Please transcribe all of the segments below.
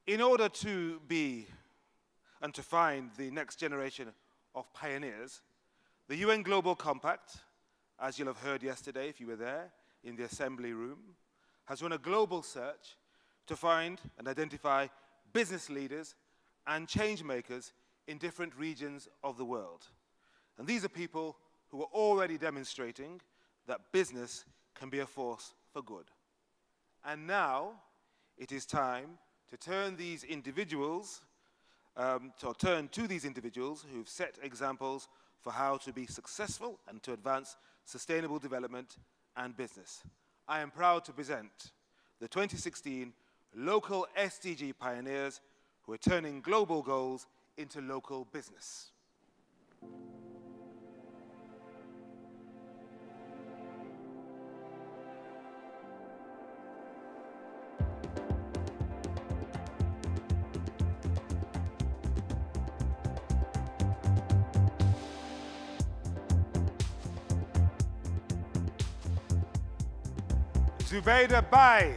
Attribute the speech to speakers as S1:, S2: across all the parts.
S1: In order to be and to find the next generation of pioneers, the UN Global Compact, as you'll have heard yesterday if you were there in the assembly room, has run a global search to find and identify business leaders and change makers in different regions of the world. And these are people who are already demonstrating that business can be a force for good. And now it is time to turn these individuals, turn to these individuals who've set examples for how to be successful and to advance sustainable development and business. I am proud to present the 2016 Local SDG Pioneers who are turning global goals into local business. Zubaida Bai.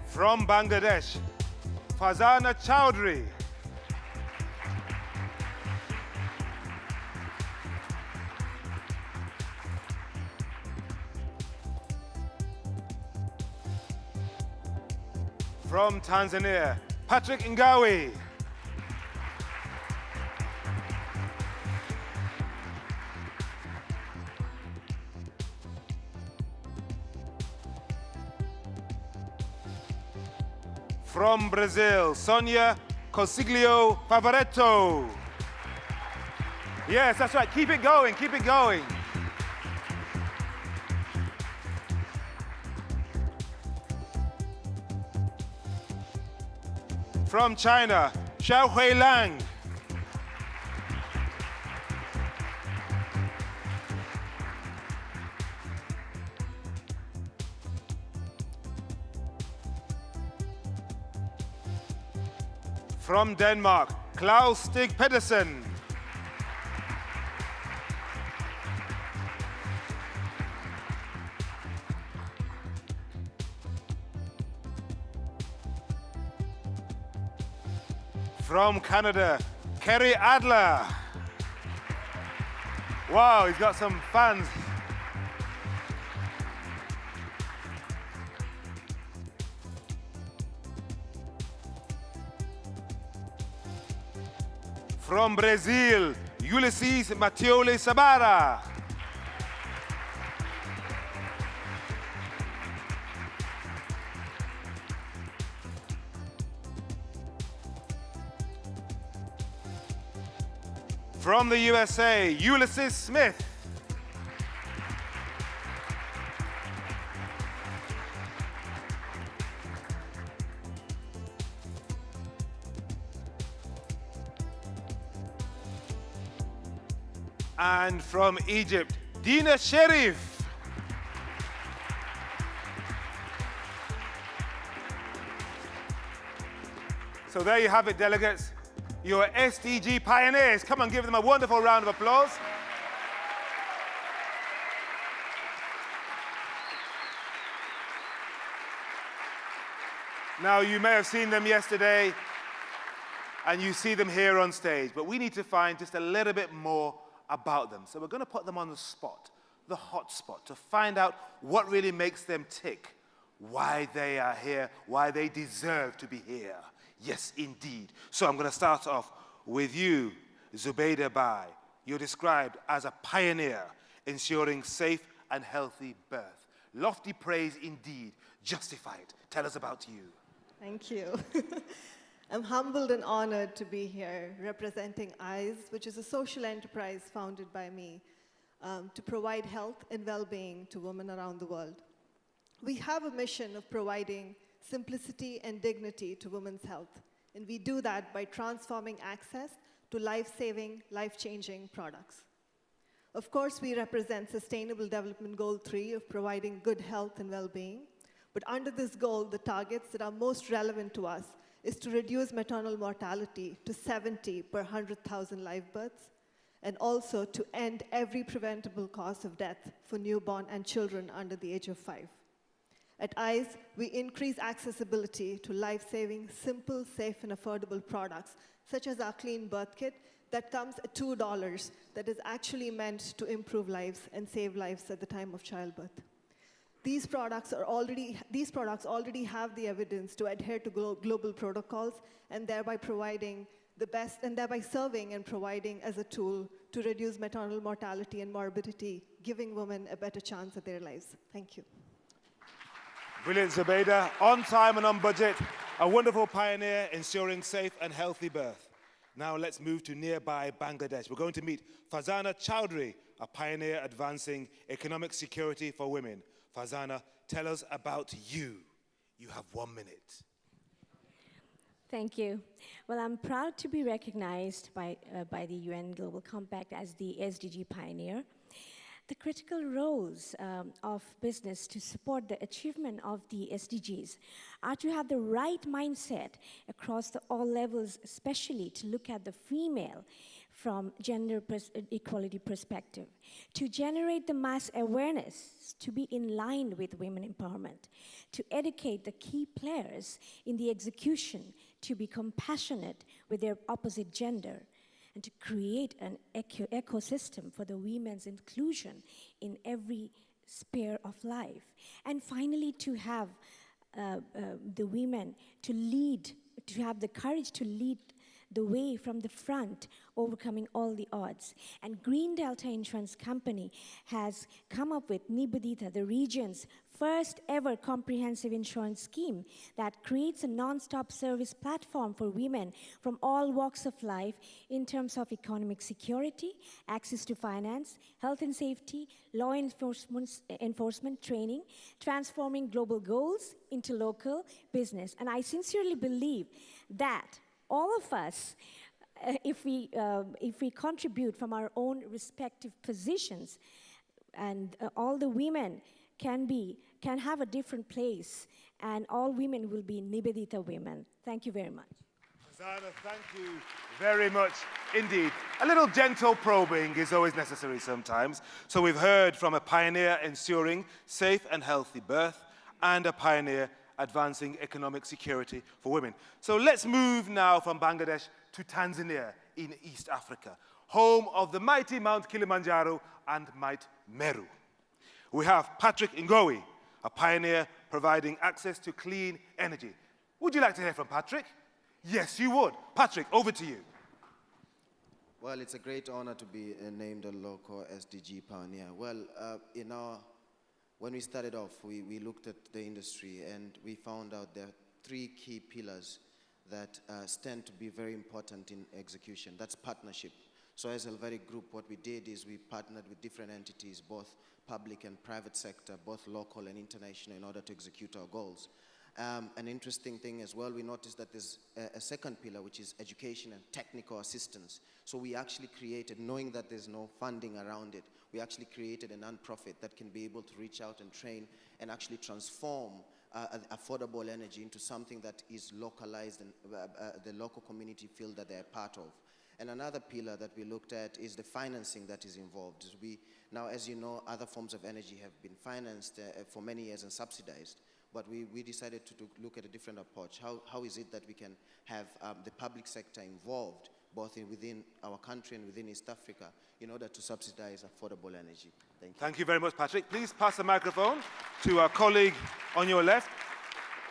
S1: From Bangladesh, Fazana Chowdhury. From Tanzania, Patrick Ngawi. From Brazil, Sonia Consiglio Favaretto. Yes, that's right. Keep it going, keep it going. From China, Xiao Huilang. From Denmark, Klaus Stig Pedersen. From Canada, Kerry Adler. Wow, he's got some fans. From Brazil, Ulysses Mattioli Sabara. From the USA, Ulysses Smith. And from Egypt, Dina Sherif. So there you have it, delegates. Your SDG pioneers. Come on, give them a wonderful round of applause. Now, you may have seen them yesterday, and you see them here on stage, but we need to find just a little bit more about them. So we're going to put them on the spot, the hot spot, to find out what really makes them tick, why they are here, why they deserve to be here. Yes, indeed. So I'm going to start off with you, Zubaida Bai. You're described as a pioneer, ensuring safe and healthy birth. Lofty praise indeed, justified. Tell us about you.
S2: Thank you. I'm humbled and honored to be here representing EYES, which is a social enterprise founded by me to provide health and well-being to women around the world. We have a mission of providing simplicity and dignity to women's health, and we do that by transforming access to life-saving, life-changing products. Of course, we represent Sustainable Development Goal 3 of providing good health and well-being, but under this goal, the targets that are most relevant to us is to reduce maternal mortality to 70 per 100,000 live births, and also to end every preventable cause of death for newborn and children under the age of 5. At EYES, we increase accessibility to life-saving, simple, safe, and affordable products, such as our Clean Birth Kit that comes at $2, that is actually meant to improve lives and save lives at the time of childbirth. These products already have the evidence to adhere to global protocols and thereby providing the best, and thereby serving and providing as a tool to reduce maternal mortality and morbidity, giving women a better chance at their lives. Thank you.
S1: Brilliant, Zubaida. On time and on budget, a wonderful pioneer ensuring safe and healthy birth. Now let's move to nearby Bangladesh. We're going to meet Fazana Chowdhury, a pioneer advancing economic security for women. Fazana, tell us about you. You have 1 minute.
S3: Thank you. Well, I'm proud to be recognized by the UN Global Compact as the SDG Pioneer. The critical roles of business to support the achievement of the SDGs are to have the right mindset across all levels, especially to look at the female from gender equality perspective, to generate the mass awareness, to be in line with women empowerment, to educate the key players in the execution, to be compassionate with their opposite gender, and to create an ecosystem for the women's inclusion in every sphere of life. And finally, to have the women to lead, to have the courage to lead the way from the front, overcoming all the odds. And Green Delta Insurance Company has come up with Nibudita, the region's first ever comprehensive insurance scheme that creates a non-stop service platform for women from all walks of life in terms of economic security, access to finance, health and safety, law enforcement training, transforming global goals into local business. And I sincerely believe that all of us, if we contribute from our own respective positions, and all the women can have a different place, and all women will be Nivedita women. Thank you very much.
S1: Fazana, thank you very much indeed. A little gentle probing is always necessary sometimes. So we've heard from a pioneer ensuring safe and healthy birth, and a pioneer advancing economic security for women. So let's move now from Bangladesh to Tanzania in East Africa, home of the mighty Mount Kilimanjaro and Mount Meru. We have Patrick Ngowi, a pioneer providing access to clean energy. Would you like to hear from Patrick? Yes, you would. Patrick, over to you.
S4: Well, it's a great honor to be named a local SDG pioneer. Well, when we started off, we looked at the industry and we found out there are 3 key pillars that stand to be very important in execution. That's partnership. So as Helvetic Group, what we did is we partnered with different entities, both public and private sector, both local and international, in order to execute our goals. An interesting thing as well, we noticed that there's a second pillar, which is education and technical assistance. So we actually created, knowing that there's no funding around it, we actually created a non-profit that can be able to reach out and train and actually transform affordable energy into something that is localized and the local community feel that they're part of. And another pillar that we looked at is the financing that is involved. Now, as you know, other forms of energy have been financed for many years and subsidized. But we decided to look at a different approach. How is it that we can have the public sector involved, both within our country and within East Africa, in order to subsidize affordable energy? Thank you.
S1: Thank you very much, Patrick. Please pass the microphone to our colleague on your left.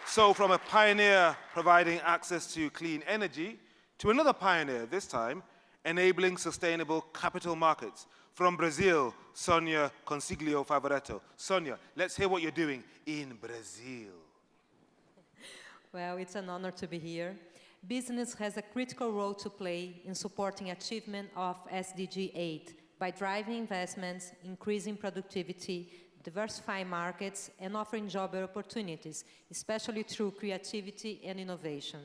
S1: So from a pioneer providing access to clean energy to another pioneer, this time enabling sustainable capital markets. From Brazil, Sonia Consiglio Favoretto. Sonia, let's hear what you're doing in Brazil.
S5: Well, it's an honor to be here. Business has a critical role to play in supporting achievement of SDG 8 by driving investments, increasing productivity, diversifying markets, and offering job opportunities, especially through creativity and innovation.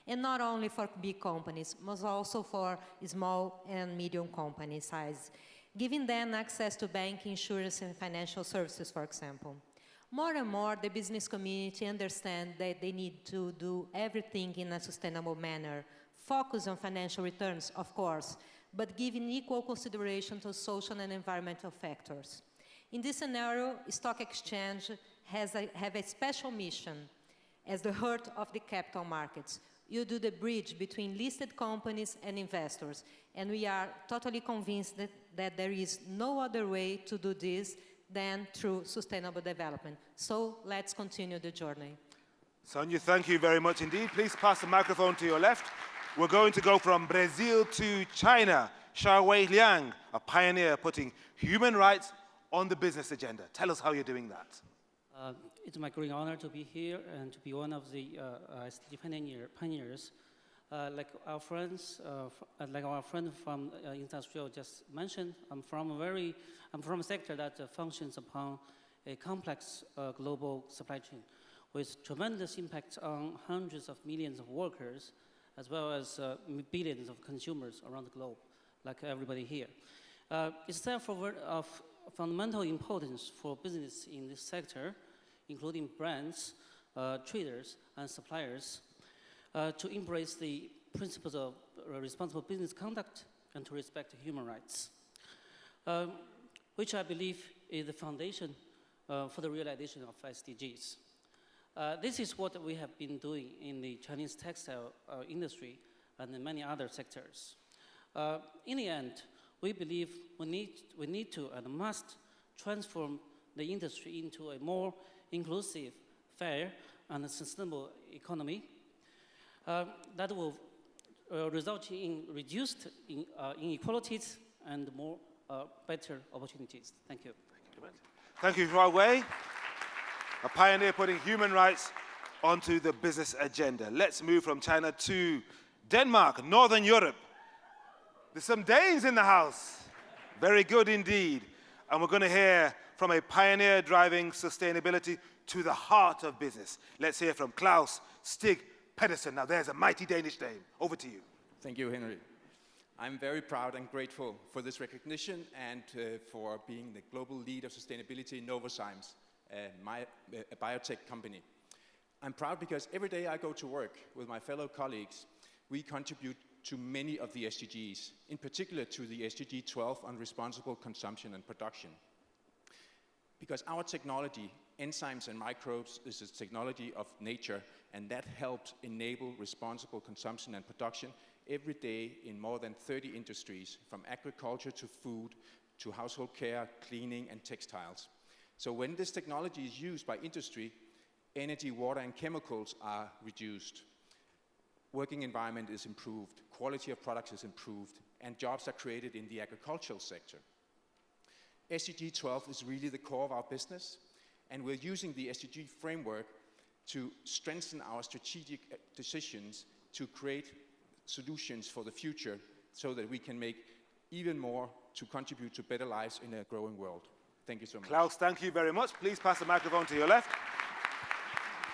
S5: And not only for big companies, but also for small and medium company size, giving them access to banking, insurance, and financial services, for example. More and more, the business community understands that they need to do everything in a sustainable manner, focus on financial returns, of course, but giving equal consideration to social and environmental factors. In this scenario, stock exchange have a special mission as the heart of the capital markets. You do the bridge between listed companies and investors, and we are totally convinced that there is no other way to do this than through sustainable development. So let's continue the journey.
S1: Sonia, thank you very much indeed. Please pass the microphone to your left. We're going to go from Brazil to China. Xiaowei Liang, a pioneer putting human rights on the business agenda. Tell us how you're doing that.
S6: It's my great honor to be here and to be one of the SDG pioneers. Like our friend from industrial just mentioned, I'm from a sector that functions upon a complex global supply chain with tremendous impact on hundreds of millions of workers, as well as billions of consumers around the globe, like everybody here. It's therefore of fundamental importance for business in this sector, including brands, traders, and suppliers, to embrace the principles of responsible business conduct and to respect human rights, which I believe is the foundation for the realization of SDGs. This is what we have been doing in the Chinese textile industry and in many other sectors. In the end, we believe we need to and must transform the industry into a more inclusive, fair, and sustainable economy that will result in reduced inequalities and more better opportunities. Thank you.
S1: Thank you, Xiaowei, a pioneer putting human rights onto the business agenda. Let's move from China to Denmark, Northern Europe. There's some Danes in the house. Very good indeed. And we're going to hear from a pioneer driving sustainability to the heart of business. Let's hear from Klaus Stig Pedersen. Now there's a mighty Danish name. Over to you.
S7: Thank you, Henry. I'm very proud and grateful for this recognition and for being the global lead of sustainability in Novozymes, a biotech company. I'm proud because every day I go to work with my fellow colleagues, we contribute to many of the SDGs, in particular to the SDG 12 on responsible consumption and production. Because our technology, enzymes and microbes, is a technology of nature, and that helps enable responsible consumption and production every day in more than 30 industries, from agriculture to food, to household care, cleaning, and textiles. So when this technology is used by industry, energy, water, and chemicals are reduced. Working environment is improved, quality of products is improved, and jobs are created in the agricultural sector. SDG 12 is really the core of our business, and we're using the SDG framework to strengthen our strategic decisions to create solutions for the future so that we can make even more to contribute to better lives in a growing world. Thank you so much.
S1: Klaus, thank you very much. Please pass the microphone to your left.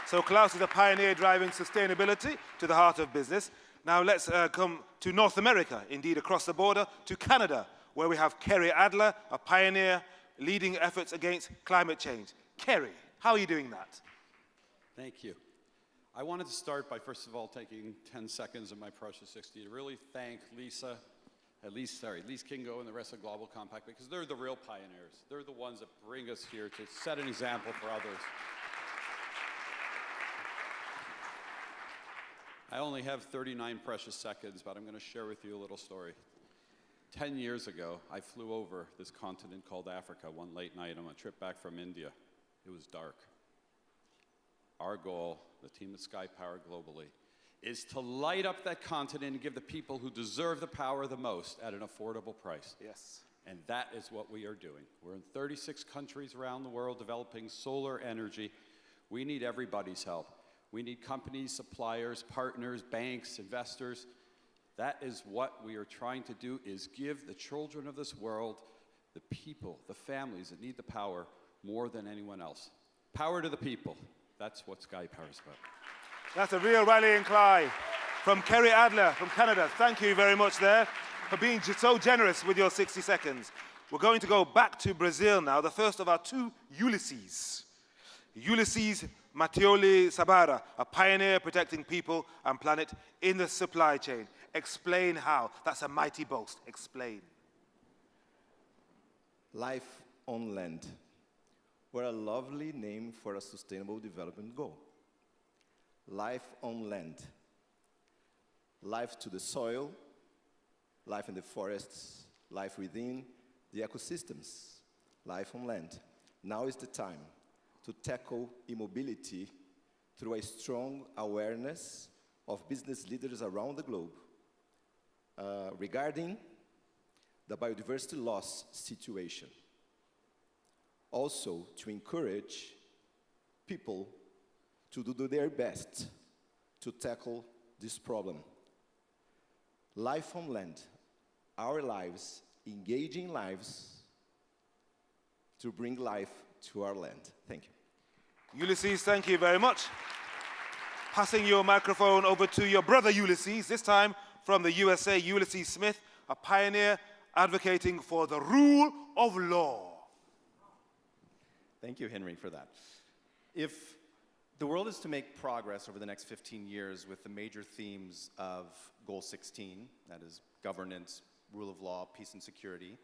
S1: So Klaus is a pioneer driving sustainability to the heart of business. Now let's come to North America, indeed across the border to Canada, where we have Kerry Adler, a pioneer leading efforts against climate change. Kerry, how are you doing that?
S8: Thank you. I wanted to start by, first of all, taking 10 seconds of my precious 60 to really thank Lise Kingo and the rest of Global Compact, because they're the real pioneers. They're the ones that bring us here to set an example for others. I only have 39 precious seconds, but I'm going to share with you a little story. 10 years ago, I flew over this continent called Africa one late night on a trip back from India. It was dark. Our goal, the team at Sky Power globally, is to light up that continent and give the people who deserve the power the most at an affordable price.
S1: Yes.
S8: And that is what we are doing. We're in 36 countries around the world developing solar energy. We need everybody's help. We need companies, suppliers, partners, banks, investors. That is what we are trying to do, is give the children of this world, the people, the families that need the power more than anyone else. Power to the people. That's what Sky Power is about.
S1: That's a real rallying cry from Kerry Adler from Canada. Thank you very much there for being so generous with your 60 seconds. We're going to go back to Brazil now, the first of our two Ulysses. Ulysses Mattioli Sabara, a pioneer protecting people and planet in the supply chain. Explain how. That's a mighty boast. Explain.
S9: Life on land. What a lovely name for a sustainable development goal. Life on land. Life to the soil, life in the forests, life within the ecosystems, life on land. Now is the time to tackle immobility through a strong awareness of business leaders around the globe regarding the biodiversity loss situation. Also, to encourage people to do their best to tackle this problem. Life on land, our lives, engaging lives to bring life to our land. Thank you.
S1: Ulysses, thank you very much. Passing your microphone over to your brother Ulysses, this time from the USA, Ulysses Smith, a pioneer advocating for the rule of law.
S10: Thank you, Henry, for that. If the world is to make progress over the next 15 years with the major themes of Goal 16, that is governance, rule of law, peace and security,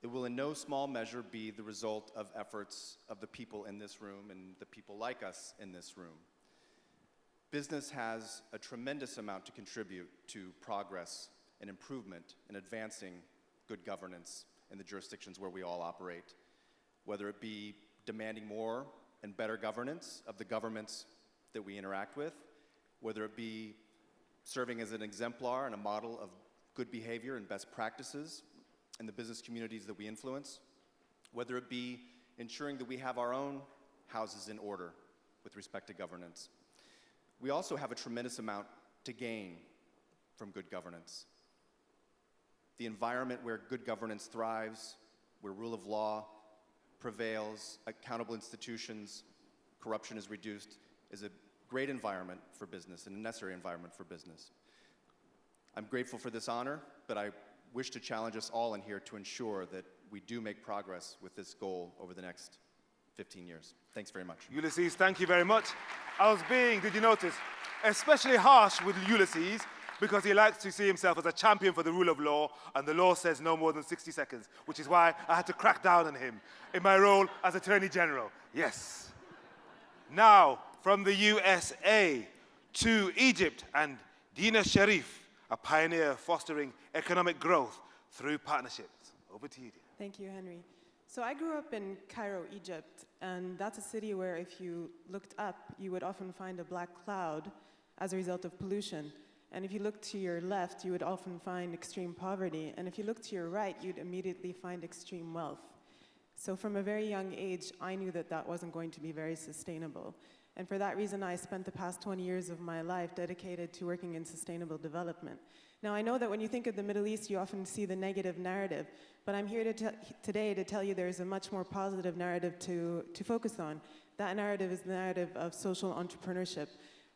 S10: it will in no small measure be the result of efforts of the people in this room and the people like us in this room. Business has a tremendous amount to contribute to progress and improvement in advancing good governance in the jurisdictions where we all operate, whether it be demanding more and better governance of the governments that we interact with, whether it be serving as an exemplar and a model of good behavior and best practices in the business communities that we influence, whether it be ensuring that we have our own houses in order with respect to governance. We also have a tremendous amount to gain from good governance. The environment where good governance thrives, where rule of law prevails, accountable institutions, corruption is reduced, is a great environment for business and a necessary environment for business. I'm grateful for this honor, but I wish to challenge us all in here to ensure that we do make progress with this goal over the next 15 years. Thanks very much.
S1: Ulysses, thank you very much. I was being, did you notice, especially harsh with Ulysses because he likes to see himself as a champion for the rule of law, and the law says no more than 60 seconds, which is why I had to crack down on him in my role as Attorney General. Yes. Now, from the USA to Egypt, and Dina Sharif, a pioneer fostering economic growth through partnerships. Over to you, Dina.
S11: Thank you, Henry. So I grew up in Cairo, Egypt, and that's a city where if you looked up, you would often find a black cloud as a result of pollution. And if you looked to your left, you would often find extreme poverty. And if you looked to your right, you'd immediately find extreme wealth. So from a very young age, I knew that that wasn't going to be very sustainable. And for that reason, I spent the past 20 years of my life dedicated to working in sustainable development. Now, I know that when you think of the Middle East, you often see the negative narrative, but I'm here today to tell you there's a much more positive narrative to focus on. That narrative is the narrative of social entrepreneurship.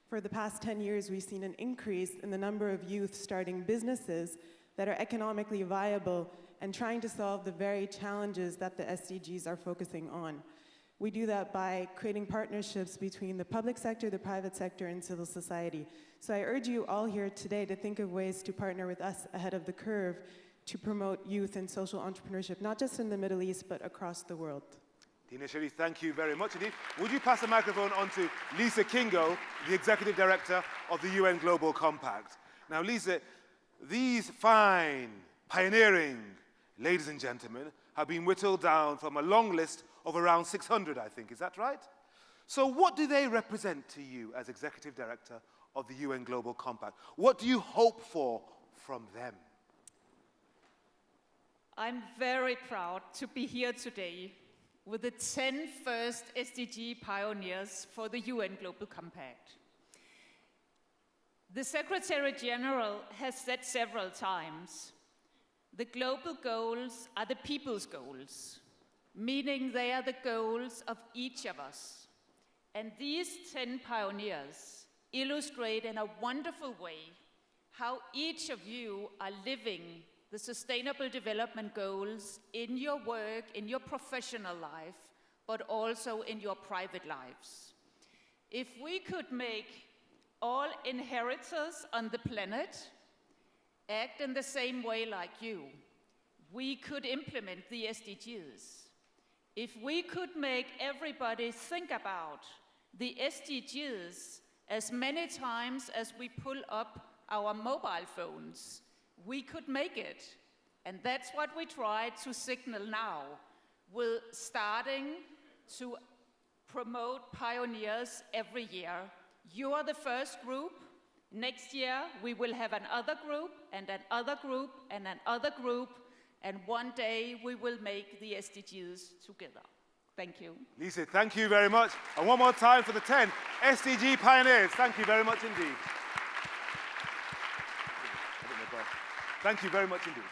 S11: For the past 10 years, we've seen an increase in the number of youth starting businesses that are economically viable and trying to solve the very challenges that the SDGs are focusing on. We do that by creating partnerships between the public sector, the private sector, and civil society. So I urge you all here today to think of ways to partner with us ahead of the curve to promote youth and social entrepreneurship, not just in the Middle East, but across the world.
S1: Dina Sharif, thank you very much indeed. Would you pass the microphone on to Lisa Kingo, the Executive Director of the UN Global Compact. Now, Lisa, these fine, pioneering ladies and gentlemen have been whittled down from a long list of around 600, I think. Is that right? So what do they represent to you as Executive Director of the UN Global Compact? What do you hope for from them?
S12: I'm very proud to be here today with the 10 first SDG pioneers for the UN Global Compact. The Secretary General has said several times, the global goals are the people's goals, meaning they are the goals of each of us. And these 10 pioneers illustrate in a wonderful way how each of you are living the Sustainable Development Goals in your work, in your professional life, but also in your private lives. If we could make all inheritors on the planet act in the same way like you, we could implement the SDGs. If we could make everybody think about the SDGs as many times as we pull up our mobile phones, we could make it. And that's what we try to signal now, with starting to promote pioneers every year. You are the first group. Next year, we will have another group, and another group, and another group, and one day we will make the SDGs together. Thank you.
S1: Lisa, thank you very much. And one more time for the 10 SDG Pioneers. Thank you very much indeed. Thank you very much indeed.